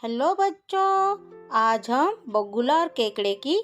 Hello बच्चों, आज हम बगुला और केकड़े की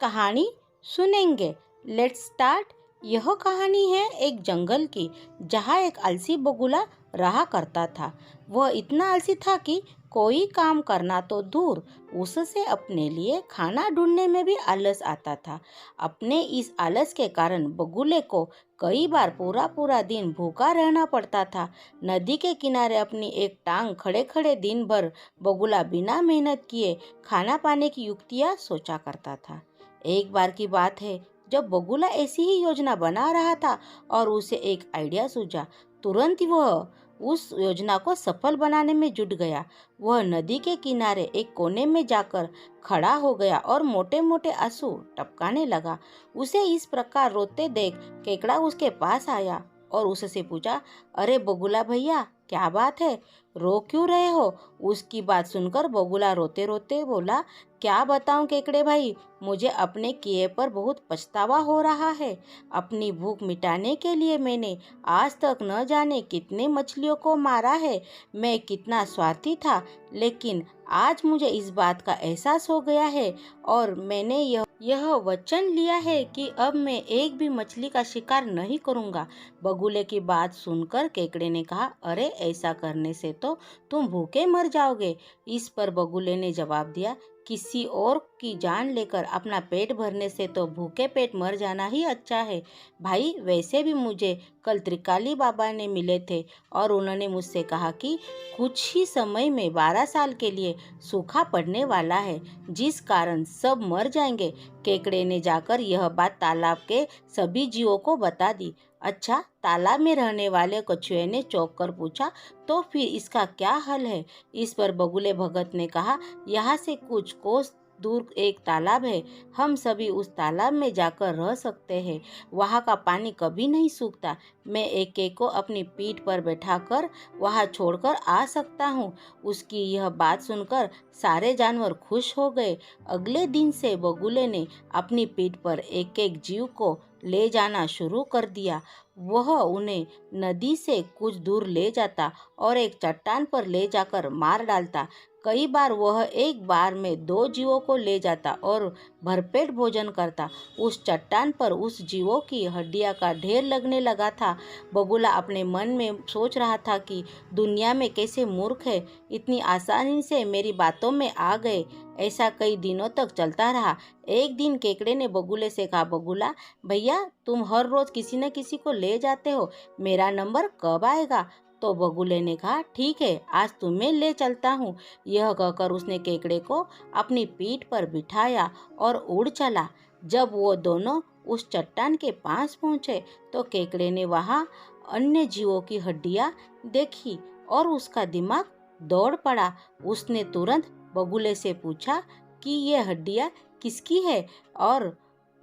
कहानी सुनेंगे। Let's start. यह कहानी है एक जंगल की, जहाँ एक आलसी बगुला रहा करता था। वह इतना आलसी था कि कोई काम करना तो दूर, उससे अपने लिए खाना ढूंढने में भी आलस आता था। अपने इस आलस के कारण बगुले को कई बार पूरा पूरा दिन भूखा रहना पड़ता था। नदी के किनारे अपनी एक टांग खड़े खड़े दिन भर बगुला बिना मेहनत किए खाना पाने की युक्तियाँ सोचा करता था। एक बार की बात है, जब बगुला ऐसी ही योजना बना रहा था और उसे एक आइडिया सूझा। तुरंत वह उस योजना को सफल बनाने में जुट गया। वह नदी के किनारे एक कोने में जाकर खड़ा हो गया और मोटे मोटे आंसू टपकाने लगा। उसे इस प्रकार रोते देख केकड़ा उसके पास आया और उससे पूछा, अरे बगुला भैया, क्या बात है, रो क्यों रहे हो? उसकी बात सुनकर बगुला रोते रोते बोला, क्या बताऊं केकड़े भाई, मुझे अपने किए पर बहुत पछतावा हो रहा है। अपनी भूख मिटाने के लिए मैंने आज तक न जाने कितने मछलियों को मारा है। मैं कितना स्वार्थी था, लेकिन आज मुझे इस बात का एहसास हो गया है और मैंने यह वचन लिया है कि अब मैं एक भी मछली का शिकार नहीं करूंगा। बगुले की बात सुनकर केकड़े ने कहा, अरे ऐसा करने से तो तुम भूखे मर जाओगे। इस पर बगुले ने जवाब दिया, किसी और की जान लेकर अपना पेट भरने से तो भूखे पेट मर जाना ही अच्छा है। भाई, वैसे भी मुझे कल त्रिकाली बाबा ने मिले थे और उन्होंने मुझसे कहा कि कुछ ही समय में 12 साल के लिए सूखा पड़ने वाला है, जिस कारण सब मर जाएंगे। केकड़े ने जाकर यह बात तालाब के सभी जीवों को बता दी। अच्छा, तालाब में रहने वाले कछुए ने चौंक कर पूछा, तो फिर इसका क्या हल है? इस पर बगुले भगत ने कहा, यहाँ से कुछ कोस दूर एक तालाब है। हम सभी उस तालाब में जाकर रह सकते हैं। वहाँ का पानी कभी नहीं सूखता। मैं एक एक को अपनी पीठ पर बैठाकर वहाँ छोड़कर आ सकता हूँ। उसकी यह बात सुनकर सारे जानवर खुश हो गए। अगले दिन से बगुले ने अपनी पीठ पर एक एक जीव को ले जाना शुरू कर दिया। वह उन्हें नदी से कुछ दूर ले जाता और एक चट्टान पर ले जाकर मार डालता। कई बार वह एक बार में 2 जीवों को ले जाता और भरपेट भोजन करता। उस चट्टान पर उस जीवों की हड्डियां का ढेर लगने लगा था। बगुला अपने मन में सोच रहा था कि दुनिया में कैसे मूर्ख है, इतनी आसानी से मेरी बातों में आ गए। ऐसा कई दिनों तक चलता रहा। एक दिन केकड़े ने बगुले से कहा, बगुला भैया, तुम हर रोज किसी न किसी को ले जाते हो, मेरा नंबर कब आएगा? तो बगुले ने कहा, ठीक है, आज तुम्हें ले चलता हूँ। यह कहकर उसने केकड़े को अपनी पीठ पर बिठाया और उड़ चला। जब वो दोनों उस चट्टान के पास पहुँचे तो केकड़े ने वहाँ अन्य जीवों की हड्डियाँ देखी और उसका दिमाग दौड़ पड़ा। उसने तुरंत बगुले से पूछा कि ये हड्डियाँ किसकी है और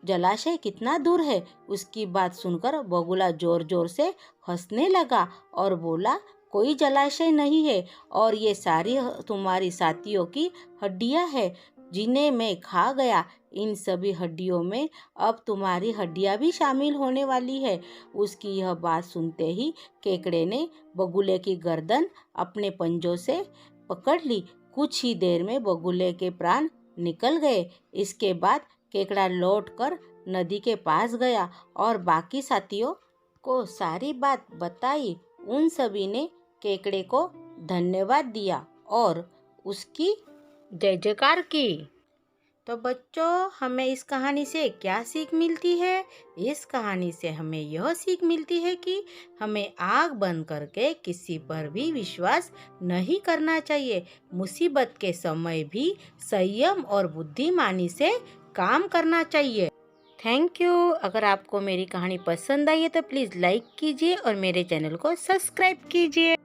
जलाशय कितना दूर है? उसकी बात सुनकर बगुला जोर जोर से हंसने लगा और बोला, कोई जलाशय नहीं है और ये सारी तुम्हारी साथियों की हड्डियां हैं, जिन्हें मैं खा गया। इन सभी हड्डियों में अब तुम्हारी हड्डियां भी शामिल होने वाली है। उसकी यह बात सुनते ही केकड़े ने बगुले की गर्दन अपने पंजों से पकड़ ली। कुछ ही देर में बगुले के प्राण निकल गए। इसके बाद केकड़ा लौटकर नदी के पास गया और बाकी साथियों को सारी बात बताई। उन सभी ने केकड़े को धन्यवाद दिया और उसकी जय जयकार की। तो बच्चों, हमें इस कहानी से क्या सीख मिलती है? इस कहानी से हमें यह सीख मिलती है कि हमें आँख बंद करके किसी पर भी विश्वास नहीं करना चाहिए। मुसीबत के समय भी संयम और बुद्धिमानी से काम करना चाहिए। Thank you. अगर आपको मेरी कहानी पसंद आई है तो प्लीज़ लाइक कीजिए और मेरे चैनल को सब्सक्राइब कीजिए।